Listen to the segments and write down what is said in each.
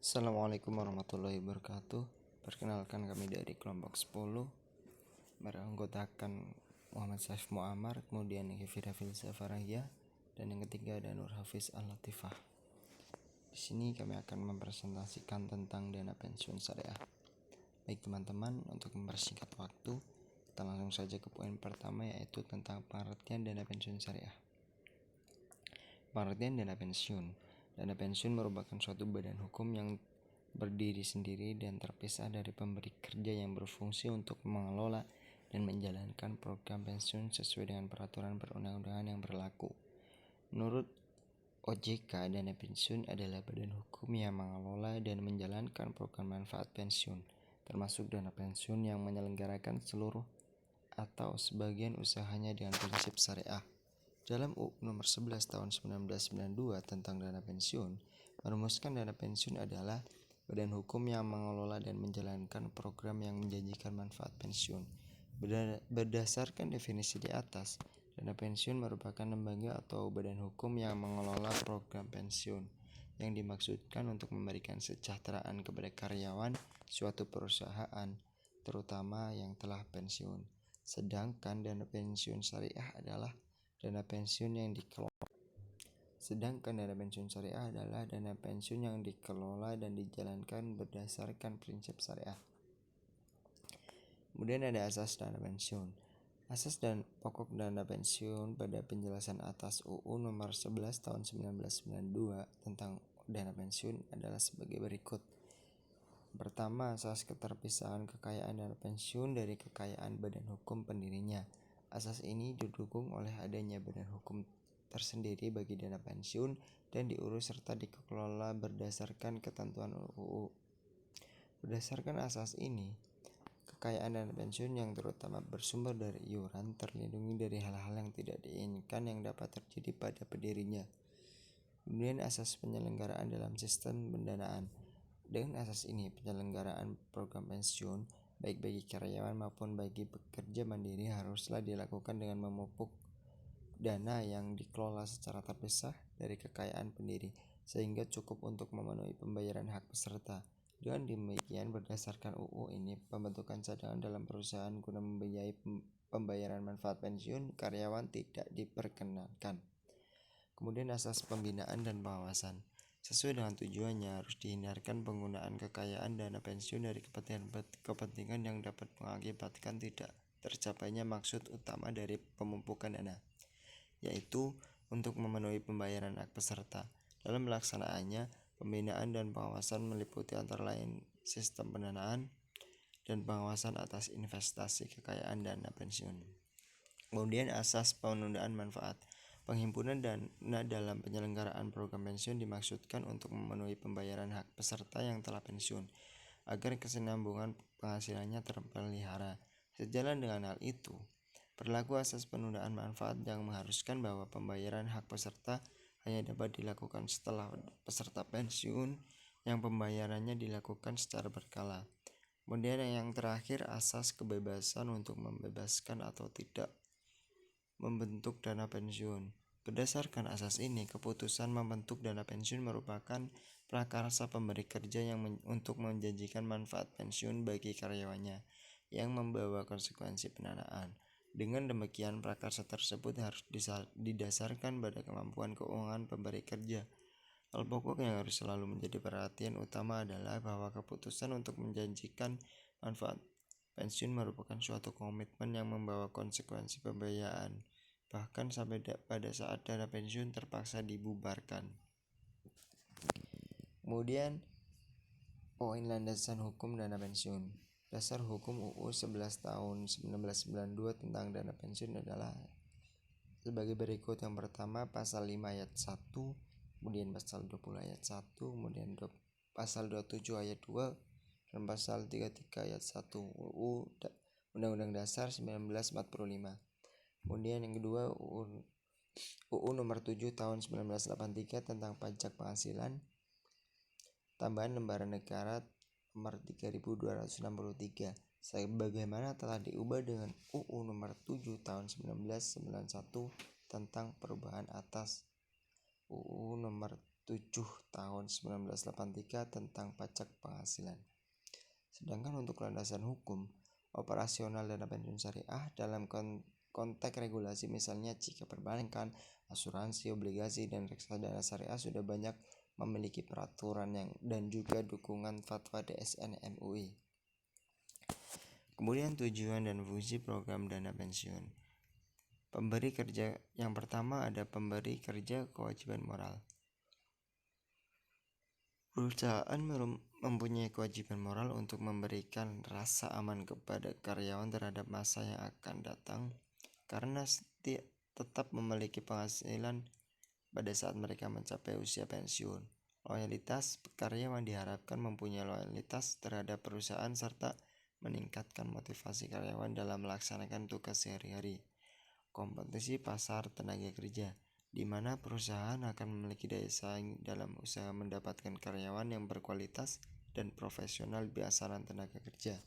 Assalamualaikum warahmatullahi wabarakatuh. Perkenalkan, kami dari kelompok 10 beranggotakan Muhammad Saif Muammar, kemudian Hifir Hafiz Zafarahia, dan yang ketiga ada Nur Hafiz Al-Latifah. Di sini kami akan mempresentasikan tentang dana pensiun syariah. Baik teman-teman, untuk mempersingkat waktu, kita langsung saja ke poin pertama, yaitu tentang pengertian dana pensiun syariah. Pengertian dana pensiun. Dana pensiun merupakan suatu badan hukum yang berdiri sendiri dan terpisah dari pemberi kerja yang berfungsi untuk mengelola dan menjalankan program pensiun sesuai dengan peraturan perundang-undangan yang berlaku. Menurut OJK, dana pensiun adalah badan hukum yang mengelola dan menjalankan program manfaat pensiun, termasuk dana pensiun yang menyelenggarakan seluruh atau sebagian usahanya dengan prinsip syariah. Dalam UU nomor 11 tahun 1992 tentang dana pensiun, merumuskan dana pensiun adalah badan hukum yang mengelola dan menjalankan program yang menjanjikan manfaat pensiun. Berdasarkan definisi di atas, dana pensiun merupakan lembaga atau badan hukum yang mengelola program pensiun yang dimaksudkan untuk memberikan kesejahteraan kepada karyawan suatu perusahaan, terutama yang telah pensiun. Sedangkan dana pensiun syariah adalah dana pensiun yang dikelola. Dana pensiun yang dikelola dan dijalankan berdasarkan prinsip syariah. Kemudian ada asas dana pensiun. Asas dan pokok dana pensiun pada penjelasan atas UU nomor 11 tahun 1992 tentang dana pensiun adalah sebagai berikut. Pertama, asas keterpisahan kekayaan dana pensiun dari kekayaan badan hukum pendirinya. Asas ini didukung oleh adanya badan hukum tersendiri bagi dana pensiun dan diurus serta dikelola berdasarkan ketentuan UU. Berdasarkan asas ini, kekayaan dana pensiun yang terutama bersumber dari iuran terlindungi dari hal-hal yang tidak diinginkan yang dapat terjadi pada pendirinya. Kemudian asas penyelenggaraan dalam sistem pendanaan. Dengan asas ini, penyelenggaraan program pensiun baik bagi karyawan maupun bagi pekerja mandiri haruslah dilakukan dengan memupuk dana yang dikelola secara terpisah dari kekayaan pendiri, sehingga cukup untuk memenuhi pembayaran hak peserta. Dengan demikian, berdasarkan UU ini, pembentukan cadangan dalam perusahaan guna membiayai pembayaran manfaat pensiun karyawan tidak diperkenankan. Kemudian asas pembinaan dan pengawasan. Sesuai dengan tujuannya, harus dihindarkan penggunaan kekayaan dana pensiun dari kepentingan yang dapat mengakibatkan tidak tercapainya maksud utama dari pemupukan dana, yaitu untuk memenuhi pembayaran hak peserta. Dalam melaksanaannya, pembinaan dan pengawasan meliputi antara lain sistem pendanaan dan pengawasan atas investasi kekayaan dana pensiun. Kemudian asas penundaan manfaat. Penghimpunan dana dalam penyelenggaraan program pensiun dimaksudkan untuk memenuhi pembayaran hak peserta yang telah pensiun, agar kesinambungan penghasilannya terpelihara. Sejalan dengan hal itu, berlaku asas penundaan manfaat yang mengharuskan bahwa pembayaran hak peserta hanya dapat dilakukan setelah peserta pensiun yang pembayarannya dilakukan secara berkala. Kemudian yang terakhir, asas kebebasan untuk membebaskan atau tidak membentuk dana pensiun. Berdasarkan asas ini, keputusan membentuk dana pensiun merupakan prakarsa pemberi kerja yang untuk menjanjikan manfaat pensiun bagi karyawannya yang membawa konsekuensi pendanaan. Dengan demikian, prakarsa tersebut harus didasarkan pada kemampuan keuangan pemberi kerja. Hal pokok yang harus selalu menjadi perhatian utama adalah bahwa keputusan untuk menjanjikan manfaat pensiun merupakan suatu komitmen yang membawa konsekuensi pembiayaan, bahkan sampai pada saat dana pensiun terpaksa dibubarkan. Kemudian, poin landasan hukum dana pensiun. Dasar hukum UU 11 tahun 1992 tentang dana pensiun adalah sebagai berikut. Yang pertama, pasal 5 ayat 1, kemudian pasal 20 ayat 1, kemudian pasal 27 ayat 2, dan pasal 33 ayat 1 UU Undang-Undang Dasar 1945. Kemudian yang kedua, UU nomor 7 tahun 1983 tentang pajak penghasilan, tambahan lembaran negara nomor 3263, sebagaimana telah diubah dengan UU nomor 7 tahun 1991 tentang perubahan atas UU nomor 7 tahun 1983 tentang pajak penghasilan. Sedangkan untuk landasan hukum, operasional dana pensiun syariah dalam konteks regulasi misalnya jika perbankan, asuransi, obligasi, dan reksadana syariah sudah banyak memiliki peraturan dan juga dukungan fatwa DSN MUI. Kemudian tujuan dan fungsi program dana pensiun. Pemberi kerja yang pertama ada pemberi kerja kewajiban moral. Perusahaan mempunyai kewajiban moral untuk memberikan rasa aman kepada karyawan terhadap masa yang akan datang karena tetap memiliki penghasilan pada saat mereka mencapai usia pensiun. Loyalitas karyawan diharapkan mempunyai loyalitas terhadap perusahaan serta meningkatkan motivasi karyawan dalam melaksanakan tugas sehari-hari. Kompetisi pasar tenaga kerja, di mana perusahaan akan memiliki daya saing dalam usaha mendapatkan karyawan yang berkualitas dan profesional di pasaran tenaga kerja.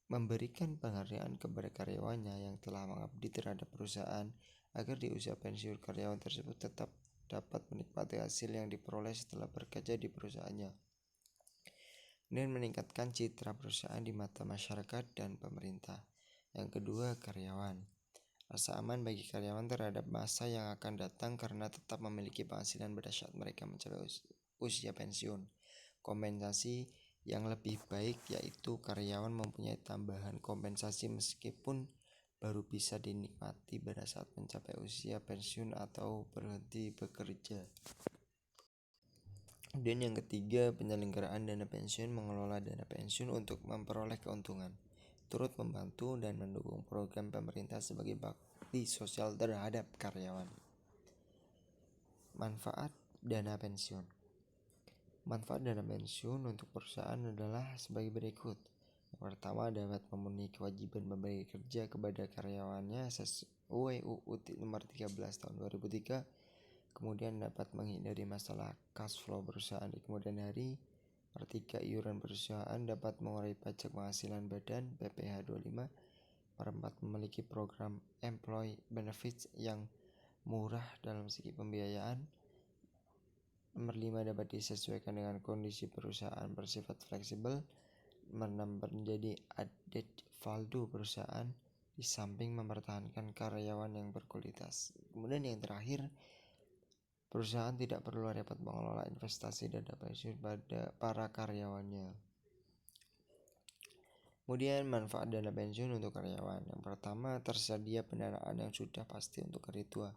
Memberikan penghargaan kepada karyawannya yang telah mengabdi terhadap perusahaan agar di usia pensiun karyawan tersebut tetap dapat menikmati hasil yang diperoleh setelah bekerja di perusahaannya, dan meningkatkan citra perusahaan di mata masyarakat dan pemerintah. Yang kedua, karyawan. Rasa aman bagi karyawan terhadap masa yang akan datang karena tetap memiliki penghasilan pada saat mereka mencapai usia pensiun. Kompensasi yang lebih baik yaitu karyawan mempunyai tambahan kompensasi meskipun baru bisa dinikmati pada saat mencapai usia pensiun atau berhenti bekerja. Dan yang ketiga, penyelenggaraan dana pensiun. Mengelola dana pensiun untuk memperoleh keuntungan, turut membantu dan mendukung program pemerintah sebagai bakti sosial terhadap karyawan. Manfaat dana pensiun. Manfaat dana pensiun untuk perusahaan adalah sebagai berikut. Yang pertama, dapat memenuhi kewajiban pemberi kerja kepada karyawannya sesuai UU Nomor 13 Tahun 2003. Kemudian dapat menghindari masalah cash flow perusahaan di kemudian hari. Ketiga, iuran perusahaan dapat mengurangi pajak penghasilan badan PPh 25. Keempat, memiliki program employee benefits yang murah dalam segi pembiayaan. Nomor 5, dapat disesuaikan dengan kondisi perusahaan, bersifat fleksibel. Nomor 6, menjadi added value perusahaan di samping mempertahankan karyawan yang berkualitas. Kemudian yang terakhir, perusahaan tidak perlu repot mengelola investasi dana pensiun pada para karyawannya. Kemudian manfaat dana pensiun untuk karyawan. Yang pertama, tersedia pendanaan yang sudah pasti untuk hari tua.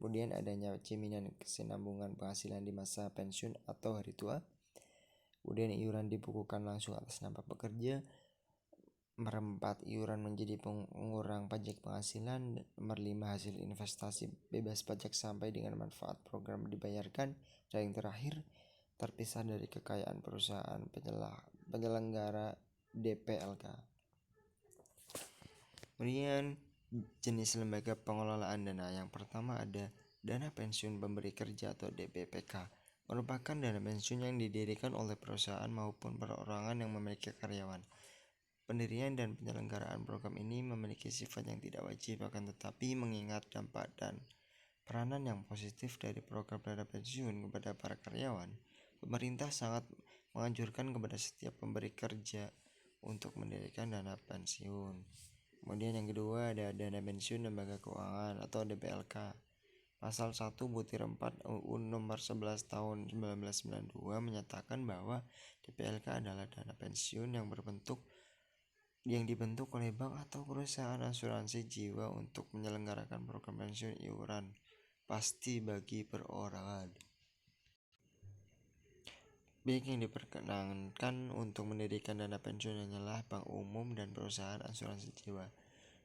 Kemudian adanya jaminan kesinambungan penghasilan di masa pensiun atau hari tua. Kemudian iuran dibukukan langsung atas nama pekerja. Nomor 4, iuran menjadi pengurang pajak penghasilan. Nomor 5, hasil investasi bebas pajak sampai dengan manfaat program dibayarkan. Dan yang terakhir, terpisah dari kekayaan perusahaan penyelenggara DPLK. Kemudian jenis lembaga pengelolaan dana. Yang pertama ada dana pensiun pemberi kerja atau DPPK. Merupakan dana pensiun yang didirikan oleh perusahaan maupun perorangan yang memiliki karyawan. Pendirian dan penyelenggaraan program ini memiliki sifat yang tidak wajib, akan tetapi mengingat dampak dan peranan yang positif dari program dana pensiun kepada para karyawan, pemerintah sangat menganjurkan kepada setiap pemberi kerja untuk mendirikan dana pensiun. Kemudian yang kedua ada dana pensiun lembaga keuangan atau DPLK. Pasal 1 butir 4 UU Nomor 11 Tahun 1992 menyatakan bahwa DPLK adalah dana pensiun yang dibentuk oleh bank atau perusahaan asuransi jiwa untuk menyelenggarakan program pensiun iuran pasti bagi perorangan. Bank yang diperkenankan untuk mendirikan dana pensiun hanyalah bank umum dan perusahaan asuransi jiwa.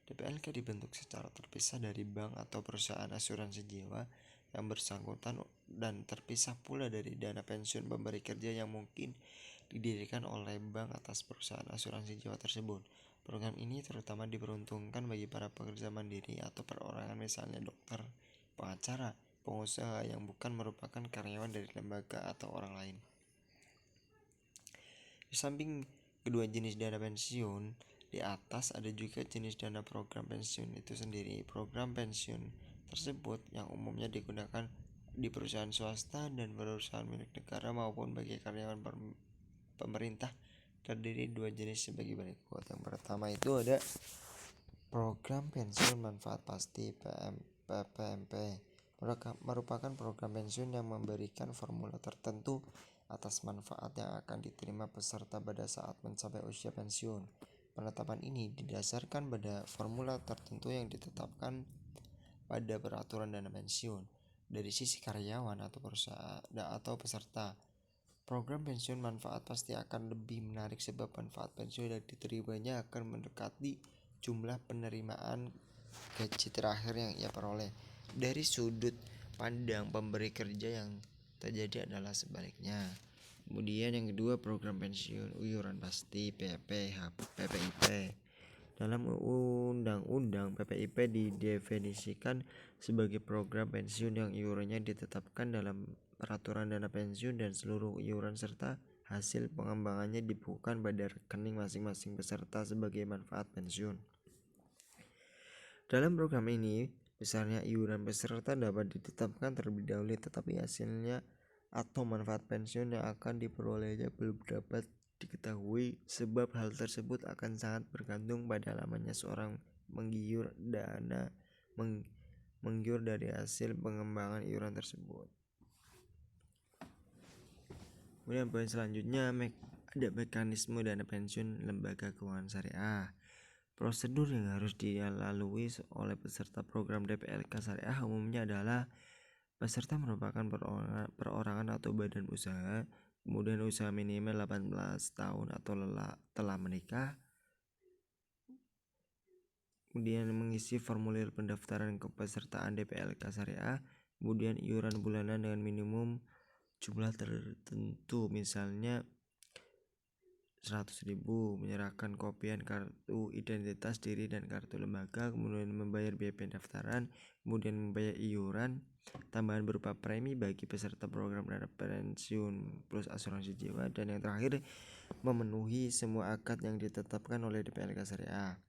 DPLK dibentuk secara terpisah dari bank atau perusahaan asuransi jiwa yang bersangkutan dan terpisah pula dari dana pensiun pemberi kerja yang mungkin didirikan oleh bank atas perusahaan asuransi jiwa tersebut. Program ini terutama diperuntukkan bagi para pekerja mandiri atau perorangan, misalnya dokter, pengacara, pengusaha yang bukan merupakan karyawan dari lembaga atau orang lain. Di samping kedua jenis dana pensiun di atas, ada juga jenis dana program pensiun itu sendiri. Program pensiun tersebut yang umumnya di perusahaan swasta dan perusahaan milik negara maupun bagi karyawan pemerintah terdiri dua jenis sebagai berikut. Yang pertama itu ada program pensiun manfaat pasti PPMP, merupakan program pensiun yang memberikan formula tertentu atas manfaat yang akan diterima peserta pada saat mencapai usia pensiun. Penetapan ini didasarkan pada formula tertentu yang ditetapkan pada peraturan dana pensiun. Dari sisi karyawan atau perusahaan atau peserta, program pensiun manfaat pasti akan lebih menarik sebab manfaat pensiun yang diterimanya akan mendekati jumlah penerimaan gaji terakhir yang ia peroleh. Dari sudut pandang pemberi kerja, yang terjadi adalah sebaliknya. Kemudian yang kedua, program pensiun iuran pasti PPIP. Dalam Undang-Undang PPIP didefinisikan sebagai program pensiun yang iurannya ditetapkan dalam peraturan dana pensiun dan seluruh iuran serta hasil pengembangannya dibukukan pada rekening masing-masing peserta sebagai manfaat pensiun. Dalam program ini, besarnya iuran peserta dapat ditetapkan terlebih dahulu, tetapi hasilnya atau manfaat pensiun yang akan diperolehnya belum dapat diketahui sebab hal tersebut akan sangat bergantung pada lamanya seorang menggiur dari hasil pengembangan iuran tersebut. Kemudian poin selanjutnya ada mekanisme dana pensiun lembaga keuangan syariah. Prosedur yang harus dilalui oleh peserta program DPLK syariah umumnya adalah peserta merupakan perorangan atau badan usaha, kemudian usaha minimal 18 tahun atau telah menikah, kemudian mengisi formulir pendaftaran kepesertaan DPLK syariah, kemudian iuran bulanan dengan minimum jumlah tertentu, misalnya 100.000, menyerahkan kopian kartu identitas diri dan kartu lembaga, kemudian membayar biaya pendaftaran, kemudian membayar iuran tambahan berupa premi bagi peserta program dana pensiun plus asuransi jiwa, dan yang terakhir memenuhi semua akad yang ditetapkan oleh DPLK Syariah.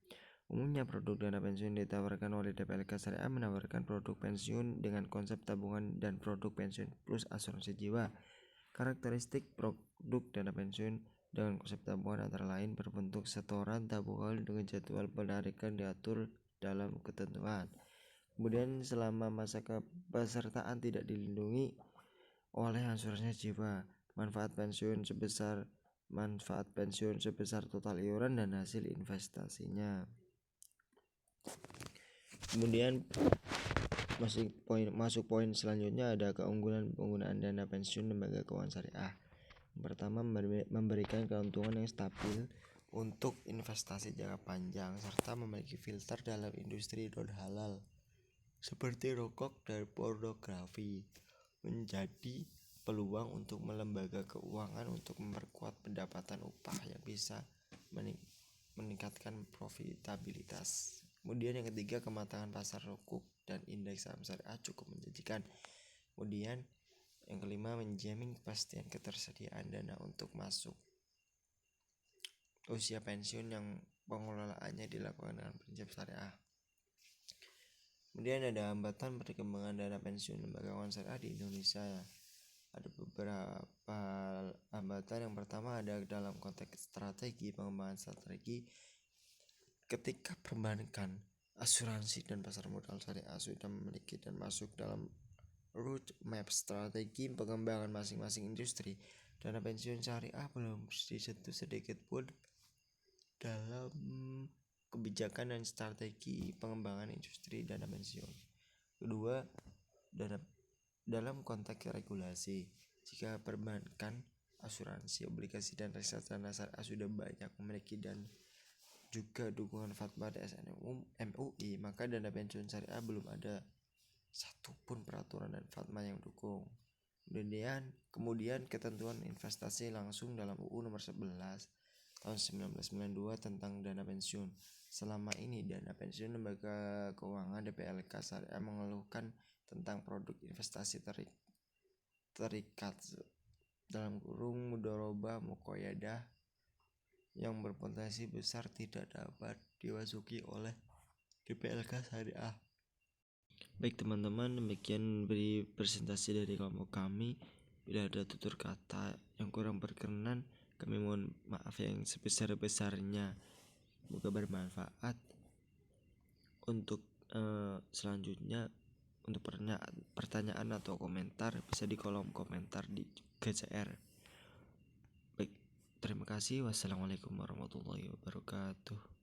Umumnya produk dana pensiun ditawarkan oleh DPLK Syariah menawarkan produk pensiun dengan konsep tabungan dan produk pensiun plus asuransi jiwa. Karakteristik produk dana pensiun dengan konsep tabungan antara lain berbentuk setoran tabungan dengan jadwal penarikan diatur dalam ketentuan. Kemudian selama masa kepesertaan tidak dilindungi oleh asuransi jiwa, manfaat pensiun sebesar total iuran dan hasil investasinya. Kemudian masuk poin selanjutnya, ada keunggulan penggunaan dana pensiun lembaga keuangan syariah. Yang pertama, memberikan keuntungan yang stabil untuk investasi jangka panjang serta memiliki filter dalam industri non-halal seperti rokok dan pornografi, menjadi peluang untuk lembaga keuangan untuk memperkuat pendapatan upah yang bisa meningkatkan profitabilitas. Kemudian yang ketiga, kematangan pasar rokok dan indeks saham syariah cukup menjanjikan. Kemudian yang kelima, menjamin kepastian ketersediaan dana untuk masuk usia pensiun yang pengelolaannya dilakukan dengan prinsip syariah. Kemudian ada hambatan perkembangan dana pensiun lembaga keuangan syariah di Indonesia. Ada beberapa hambatan. Yang pertama ada dalam konteks strategi, pengembangan strategi. Ketika perbankan, asuransi, dan pasar modal syariah sudah memiliki dan masuk dalam roadmap strategi pengembangan masing-masing industri, dana pensiun syariah belum disentuh sedikit pun dalam kebijakan dan strategi pengembangan industri dana pensiun. Kedua, dalam konteks regulasi, jika perbankan, asuransi, obligasi, dan reksadana syariah sudah banyak memiliki dan juga dukungan fatwa DSN MUI, maka dana pensiun syariah belum ada satupun peraturan dan fatwa yang mendukung. Kemudian ketentuan investasi langsung dalam UU nomor 11 tahun 1992 tentang dana pensiun. Selama ini dana pensiun lembaga keuangan DPLK Syariah mengeluhkan tentang produk investasi terikat dalam kurung mudharabah muqayyadah yang berpotensi besar tidak dapat dimasuki oleh DPLK Syariah. Baik teman-teman, demikian beri presentasi dari kelompok kami. Bila ada tutur kata yang kurang berkenan, kami mohon maaf yang sebesar-besarnya. Semoga bermanfaat. Untuk selanjutnya, untuk pertanyaan atau komentar bisa di kolom komentar di GCR. Baik, terima kasih. Wassalamualaikum warahmatullahi wabarakatuh.